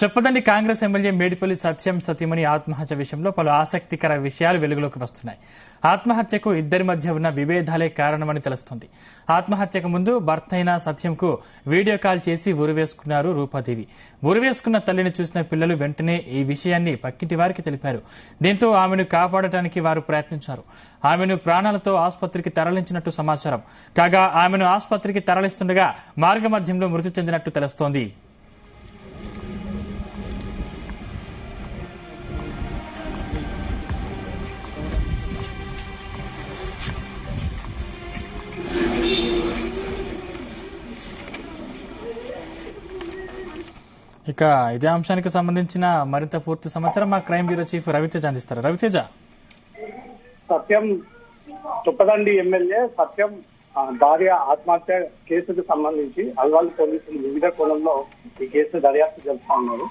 చెప్పదండి Congress MLA Medipalli సత్యం సతీమణి ఆత్మహత్య విషయంలో పలు ఆసక్తికర విషయాలు వెలుగులోకి వస్తున్నాయి. ఆత్మహత్యకు ఇద్దరి మధ్య ఉన్న విభేదాలే కారణమని తెలుస్తోంది. ఆత్మహత్యకు ముందు భర్త అయిన సత్యంకు వీడియో కాల్ చేసి ఉరివేసుకున్నారు రూపాదేవి. ఉరివేసుకున్న తల్లిని చూసిన పిల్లలు వెంటనే ఈ విషయాన్ని పక్కింటి వారికి తెలిపారు. దీంతో ఆమెను కాపాడటానికి వారు ప్రయత్నించారు. ఆమెను ప్రాణాలతో ఆసుపత్రికి తరలించినట్టు సమాచారం. కాగా ఆమెను ఆసుపత్రికి తరలిస్తుండగా మార్గమధ్యంలో మృతి చెందినట్టు తెలుస్తోంది. ఇక ఇదే అంశానికి సంబంధించిన మరింత పూర్తి సమాచారం మా క్రైమ్ బ్యూరో చీఫ్ రవితేజ అందిస్తారు. రవితేజ, సత్యం తుప్పదండి ఎమ్మెల్యే సత్యం భార్య ఆత్మహత్య కేసుకు సంబంధించి అల్వాల్ పోలీసులు వివిధ కోణంలో ఈ కేసు దర్యాప్తు జరుపుతా ఉన్నారు.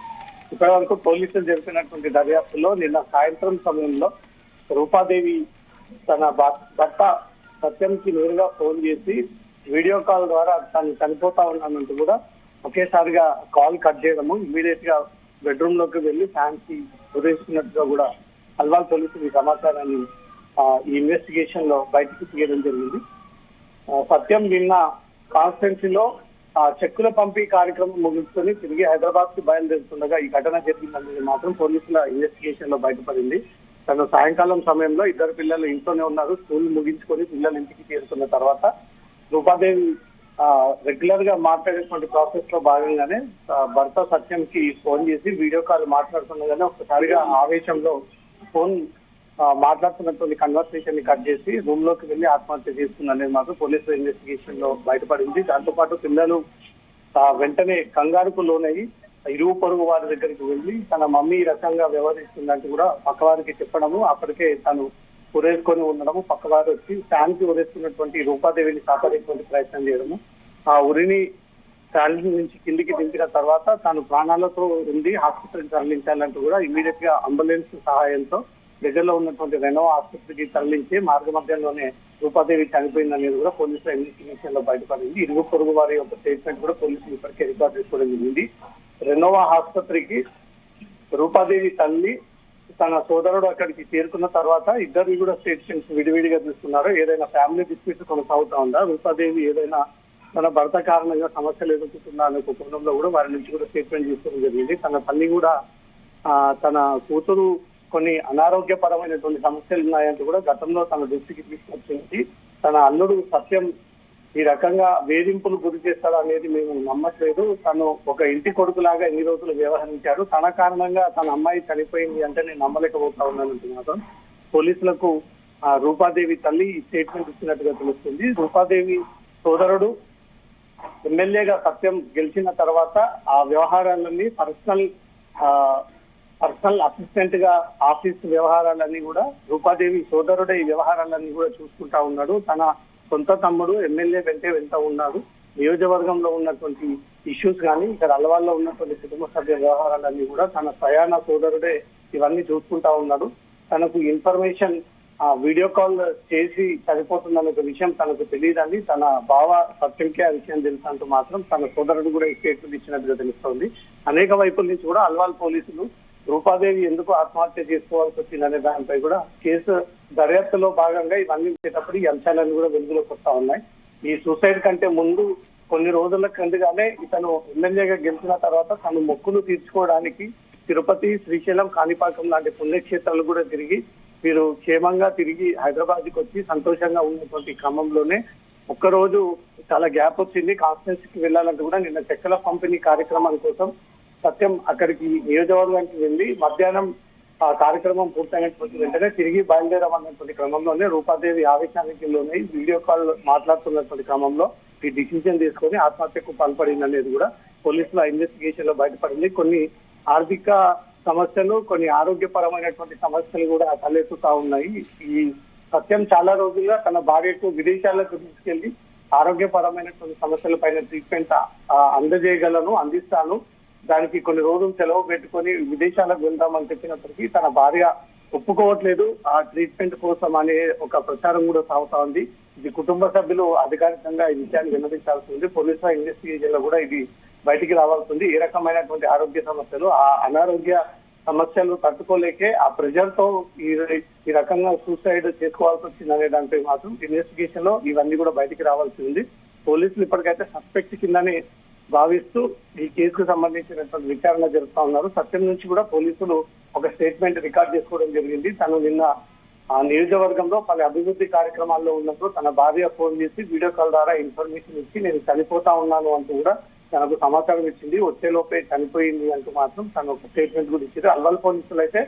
ఇప్పటి వరకు పోలీసులు జరిపినటువంటి దర్యాప్తులో నిన్న సాయంత్రం సమయంలో రూపాదేవి తన భర్త సత్యంకి నేరుగా ఫోన్ చేసి వీడియో కాల్ ద్వారా తను చనిపోతా ఉన్నానంటూ కూడా ఒకేసారిగా కాల్ కట్ చేయడము, ఇమీడియట్ గా బెడ్రూమ్ లోకి వెళ్లి ఫ్యాన్స్ కి ఉరేసుకున్నట్టుగా కూడా అల్వాల్ పోలీసులు ఈ సమాచారాన్ని ఈ ఇన్వెస్టిగేషన్ లో బయటకు తీయడం జరిగింది. సత్యం నిన్న కాన్స్టిట్యున్సీలో చెక్కుల పంపిణీ కార్యక్రమం ముగించుకొని తిరిగి హైదరాబాద్ కి బయలుదేరుతుండగా ఈ ఘటన జరిగిందనేది మాత్రం పోలీసుల ఇన్వెస్టిగేషన్ లో బయటపడింది. తను సాయంకాలం సమయంలో ఇద్దరు పిల్లలు ఇంట్లోనే ఉన్నారు. స్కూల్ ముగించుకొని పిల్లలు ఇంటికి చేరుకున్న తర్వాత రూపాదేవి రెగ్యులర్ గా మాట్లాడేటువంటి ప్రాసెస్ లో భాగంగానే భర్త సత్యం కి ఫోన్ చేసి వీడియో కాల్ మాట్లాడుతుండగానే ఒకసారిగా ఆవేశంలో ఫోన్ మాట్లాడుతున్నటువంటి కన్వర్సేషన్ ని కట్ చేసి రూమ్ లోకి వెళ్లి ఆత్మహత్య చేసుకుందనేది మాత్రం పోలీసుల ఇన్వెస్టిగేషన్ లో బయటపడింది. దాంతో పాటు పిల్లలు వెంటనే కంగారుకు లోనయ్యి ఇరుగు పొరుగు వారి దగ్గరికి వెళ్లి తన మమ్మీ ఈ రకంగా వ్యవహరిస్తుందంటూ కూడా పక్కవారికి చెప్పడము, అప్పటికే తను ఉరేసుకొని ఉండడము, పక్కవారు వచ్చి ఫ్యాన్ కి ఉరేసుకున్నటువంటి రూపాదేవిని కాపాడేటువంటి ప్రయత్నం చేయడము, ఆ ఉరిని ఫ్యాన్ నుంచి కిందికి దింపిన తర్వాత తాను ప్రాణాలతో ఉండి ఆసుపత్రికి తరలించాలంటూ కూడా ఇమీడియట్ గా అంబులెన్స్ సహాయంతో దగ్గరలో ఉన్నటువంటి రెనో ఆసుపత్రికి తరలించి మార్గ మధ్యంలోనే రూపాదేవి చనిపోయిందనేది కూడా పోలీసుల ఇన్వెస్టిగేషన్ లో బయటపడింది. ఇరుగు పొరుగు వారి యొక్క స్టేట్మెంట్ కూడా పోలీసులు ఇప్పటికే రికార్డ్ చేసుకోవడం జరిగింది. రెనోవా ఆసుపత్రికి రూపాదేవి తల్లి తన సోదరుడు అక్కడికి చేరుకున్న తర్వాత ఇద్దరు కూడా స్టేట్మెంట్స్ విడివిడిగా తీసుకున్నారు. ఏదైనా ఫ్యామిలీ డిస్ప్యూట్ కొనసాగుతా ఉందా, రూపాదేవి ఏదైనా తన భర్త కారణంగా సమస్యలు ఎదుర్కొంటుందా అనే కోణంలో కూడా వారి నుంచి కూడా స్టేట్మెంట్ తీసుకోవడం జరిగింది. తన తల్లి కూడా తన కూతురు కొన్ని అనారోగ్యపరమైనటువంటి సమస్యలు ఉన్నాయంటూ కూడా గతంలో తన దృష్టికి తీసుకొచ్చింది. తన అల్లుడు సత్యం ఈ రకంగా వేధింపులు గురి చేస్తాడు అనేది మేము నమ్మట్లేదు. తను ఒక ఇంటి కొడుకులాగా ఎన్ని రోజులు వ్యవహరించాడు, తన కారణంగా తన అమ్మాయి చనిపోయింది అంటే నేను నమ్మలేకపోతా ఉన్నానంటూ మాత్రం పోలీసులకు రూపాదేవి తల్లి స్టేట్మెంట్ ఇచ్చినట్టుగా తెలుస్తుంది. రూపాదేవి సోదరుడు ఎమ్మెల్యేగా సత్యం గెలిచిన తర్వాత ఆ వ్యవహారాలన్నీ పర్సనల్ అసిస్టెంట్ గా ఆఫీస్ వ్యవహారాలన్నీ కూడా రూపాదేవి సోదరుడే ఈ వ్యవహారాలన్నీ కూడా చూసుకుంటా ఉన్నాడు. తన సొంత తమ్ముడు ఎమ్మెల్యే వెంట ఉన్నాడు. నియోజకవర్గంలో ఉన్నటువంటి ఇష్యూస్ కానీ ఇక్కడ అలవాల్లో ఉన్నటువంటి కుటుంబ సభ్య వ్యవహారాలన్నీ కూడా తన ప్రయాణ సోదరుడే ఇవన్నీ చూసుకుంటా ఉన్నాడు. తనకు ఇన్ఫర్మేషన్ వీడియో కాల్ చేసి చనిపోతుందనే విషయం తనకు తెలియదని తన బావ సత్యంకే ఆ విషయం తెలుసంటూ మాత్రం తన సోదరుడు కూడా స్టేట్మెంట్ ఇచ్చినట్టుగా తెలుస్తోంది. అనేక వైపుల నుంచి కూడా అల్వాల్ పోలీసులు రూపాదేవి ఎందుకు ఆత్మహత్య చేసుకోవాల్సి వచ్చిందనే దానిపై కూడా కేసు దర్యాప్తులో భాగంగా ఇవన్నీ వచ్చేటప్పుడు ఈ అంశాలన్నీ కూడా వెలుగులోకి వస్తా ఉన్నాయి. ఈ సూసైడ్ కంటే ముందు కొన్ని రోజుల కిందగానే ఇతను ఎమ్మెల్యేగా గెలిచిన తర్వాత తను మొక్కులు తీర్చుకోవడానికి తిరుపతి, శ్రీశైలం, కాణిపాకం లాంటి పుణ్యక్షేత్రాలు కూడా తిరిగి వీరు క్షేమంగా తిరిగి హైదరాబాద్ కి వచ్చి సంతోషంగా ఉన్నటువంటి క్రమంలోనే ఒక్కరోజు చాలా గ్యాప్ వచ్చింది. కాన్స్టిట్యున్సీకి వెళ్లాలంటే కూడా నిన్న చెక్కల పంపిణీ కార్యక్రమం కోసం సత్యం అక్కడికి నియోజకవర్గానికి వెళ్లి మధ్యాహ్నం ఆ కార్యక్రమం పూర్తయినటువంటి వెంటనే తిరిగి బయలుదేరమన్నటువంటి క్రమంలోనే రూపాదేవి ఆవేశానికి లోనే వీడియో కాల్ మాట్లాడుతున్నటువంటి క్రమంలో ఈ డిసిజన్ తీసుకొని ఆత్మహత్యకు పాల్పడింది అనేది కూడా పోలీసుల ఇన్వెస్టిగేషన్ లో బయటపడింది. కొన్ని ఆర్థిక సమస్యలు, కొన్ని ఆరోగ్యపరమైనటువంటి సమస్యలు కూడా తలెత్తుతా ఉన్నాయి. ఈ సత్యం చాలా రోజులుగా తన భార్యకు విదేశాలకు తీసుకెళ్లి ఆరోగ్యపరమైనటువంటి సమస్యల పైన ట్రీట్మెంట్ అందిస్తాను, దానికి కొన్ని రోజులు సెలవు పెట్టుకొని విదేశాలకు వెళ్దామని చెప్పినప్పటికీ తన భార్య ఒప్పుకోవట్లేదు ఆ ట్రీట్మెంట్ కోసం అనే ఒక ప్రచారం కూడా సాగుతా ఉంది. ఇది కుటుంబ సభ్యులు అధికారికంగా ఈ విషయాన్ని విన్నవించాల్సి ఉంది. పోలీసుల ఇన్వెస్టిగేషన్ లో కూడా ఇది బయటికి రావాల్సింది. ఏ రకమైనటువంటి ఆరోగ్య సమస్యలు, ఆ అనారోగ్య సమస్యలు తట్టుకోలేకే ఆ ప్రెజర్ తో ఈ రకంగా సూసైడ్ చేసుకోవాల్సి వచ్చింది అనే దానిపై మాత్రం ఇన్వెస్టిగేషన్ లో ఇవన్నీ కూడా బయటికి రావాల్సి ఉంది. పోలీసులు ఇప్పటికైతే సస్పెక్ట్ కిందనే భావిస్తూ ఈ కేసుకు సంబంధించినటువంటి విచారణ జరుపుతా ఉన్నారు. సత్యం నుంచి కూడా పోలీసులు ఒక స్టేట్మెంట్ రికార్డ్ చేసుకోవడం జరిగింది. తను నిన్న ఆ నియోజకవర్గంలో పలు అభివృద్ధి కార్యక్రమాల్లో ఉన్నప్పుడు తన భార్య ఫోన్ చేసి వీడియో కాల్ ద్వారా ఇన్ఫర్మేషన్ ఇచ్చి నేను చనిపోతా ఉన్నాను అంటూ కూడా తనకు సమాచారం ఇచ్చింది. వచ్చేలోపే చనిపోయింది అంటూ మాత్రం తను ఒక స్టేట్మెంట్ కూడా ఇచ్చింది. అల్వాల్ పోలీసులు అయితే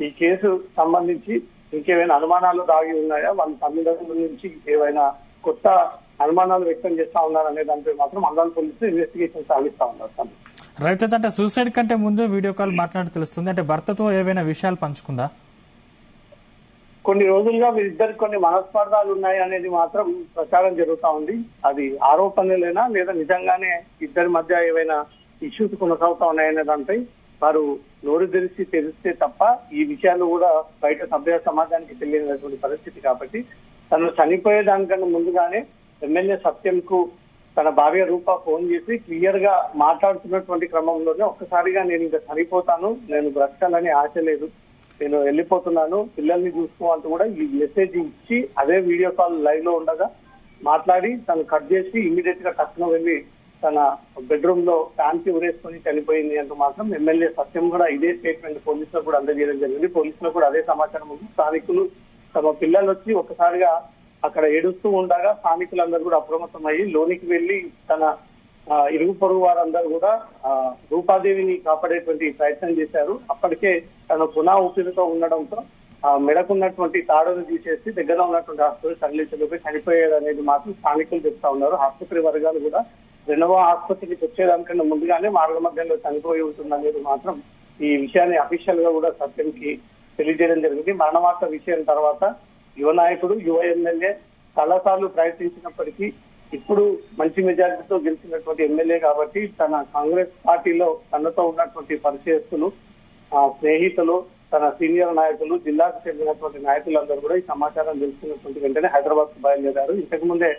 ఈ కేసు సంబంధించి ఇంకేమైనా అనుమానాలు దాగి ఉన్నాయా, వాళ్ళ తల్లిదండ్రుల నుంచి ఏవైనా కొత్త అనుమానాలు వ్యక్తం చేస్తా ఉన్నారు అనే దానిపై మాత్రం అల్వాల్ పోలీసులు ఇన్వెస్టిగేషన్ సాగిస్తా ఉన్నారు. రైతు అంటే సూసైడ్ కంటే ముందు వీడియో కాల్ మాట్లాడి తెలుస్తుంది అంటే భర్తతో ఏవైనా విషయాలు పంచుకుందా? కొన్ని రోజులుగా వీరిద్దరికి కొన్ని మనస్పర్ధాలు ఉన్నాయి అనేది మాత్రం ప్రచారం జరుగుతా ఉంది. అది ఆరోపణలేనా లేదా నిజంగానే ఇద్దరి మధ్య ఏవైనా ఇష్యూస్ కొనసాగుతా ఉన్నాయనే దానిపై వారు నోరు తెలిస్తే తప్ప ఈ విషయాలు కూడా బయట సభ్య సమాజానికి తెలియనటువంటి పరిస్థితి. కాబట్టి తను చనిపోయేదానికన్నా ముందుగానే ఎమ్మెల్యే సత్యంకు తన భార్య రూప ఫోన్ చేసి క్లియర్ గా మాట్లాడుతున్నటువంటి క్రమంలోనే ఒక్కసారిగా నేను ఇంకా చనిపోతాను, నేను బ్రతకాలని ఆశ లేదు, నేను వెళ్ళిపోతున్నాను, పిల్లల్ని చూసుకోవాలంటూ కూడా ఈ మెసేజ్ ఇచ్చి అదే వీడియో కాల్ లైవ్ లో ఉండగా మాట్లాడి తను కట్ చేసి ఇమీడియట్ గా తక్షణ వెళ్ళి తన బెడ్రూమ్ లో ఫ్యాన్ కి ఉరేసుకొని చనిపోయింది అంటూ మాత్రం ఎమ్మెల్యే సత్యం కూడా ఇదే స్టేట్మెంట్ పోలీసులకు కూడా అందజేయడం జరిగింది. పోలీసులకు కూడా అదే సమాచారం ఉంది. స్థానికులు తమ పిల్లలు వచ్చి ఒకసారిగా అక్కడ ఏడుస్తూ ఉండగా స్థానికులందరూ కూడా అప్రమత్తమయ్యి లోనికి వెళ్లి తన ఇరుగు పొరుగు వారందరూ కూడా రూపాదేవిని కాపాడేటువంటి ప్రయత్నం చేశారు. అప్పటికే తన పునా ఊపిరితో ఉండడంతో మెడకున్నటువంటి తాడును తీసేసి దగ్గర ఉన్నటువంటి హాస్పిటల్ తరలించలోపై చనిపోయాడు అనేది మాత్రం స్థానికులు చెప్తా ఉన్నారు. ఆసుపత్రి వర్గాలు కూడా రెండవ ఆసుపత్రికి వచ్చేదానికన్నా ముందుగానే మార్గ మధ్యంలో చనిపోయి ఉంటుందనేది మాత్రం ఈ విషయాన్ని అఫీషియల్ గా కూడా సత్యంకి తెలియజేయడం జరిగింది. మరణవార్త విషయం తర్వాత యువ నాయకుడు, యువ ఎమ్మెల్యే చాలాసార్లు ప్రయత్నించినప్పటికీ ఇప్పుడు మంచి మెజారిటీతో గెలిచినటువంటి ఎమ్మెల్యే కాబట్టి తన కాంగ్రెస్ పార్టీలో తనతో ఉన్నటువంటి పరిచయస్తులు, స్నేహితులు, తన సీనియర్ నాయకులు, జిల్లాకు చెందినటువంటి నాయకులందరూ కూడా ఈ సమాచారం తెలుసుకున్నటువంటి వెంటనే హైదరాబాద్ కు బయలుదేరారు. ఇంతకు ముందే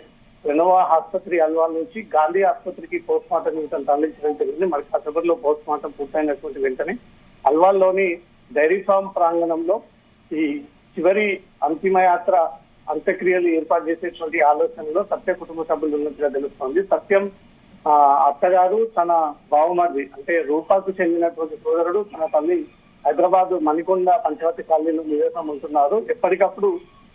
రెనోవా ఆసుపత్రి అల్వాల్ నుంచి గాంధీ ఆసుపత్రికి పోస్ట్ మార్టం నిమిత్తం తరలించడం జరిగింది. మరి కాసేపట్లో పోస్ట్ మార్టం పూర్తయినటువంటి వెంటనే అల్వాల్లోని డైరీ ఫామ్ ప్రాంగణంలో ఈ చివరి అంతిమయాత్ర అంత్యక్రియలు ఏర్పాటు చేసేటువంటి ఆలోచనలో సత్య కుటుంబ సభ్యులు ఉన్నట్టుగా తెలుస్తోంది. సత్యం అత్తగారు తన బావమర్ది అంటే రూపాకు చెందినటువంటి సోదరుడు తన తల్లి హైదరాబాద్ మణికొండ పంచవతి కాలనీలో నివాసం ఉంటున్నారు. ఎప్పటికప్పుడు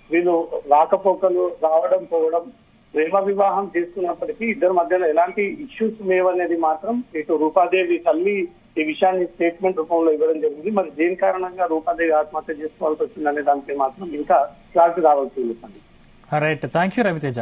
వీళ్ళు రాకపోకలు, రావడం పోవడం, ప్రేమ వివాహం చేసుకున్నప్పటికీ ఇద్దరి మధ్యలో ఎలాంటి ఇష్యూస్ లేవనేది మాత్రం ఇటు రూపాదేవి తల్లి ఈ విషయాన్ని స్టేట్మెంట్ రూపంలో ఇవ్వడం జరిగింది. మరి దేని కారణంగా రూపాదేవి ఆత్మహత్య చేసుకోవాల్సి వచ్చిందనే దానిపై మాత్రం ఇంకా క్లారిటీ రావాల్సి ఉంది. Right, thank you Raviteja.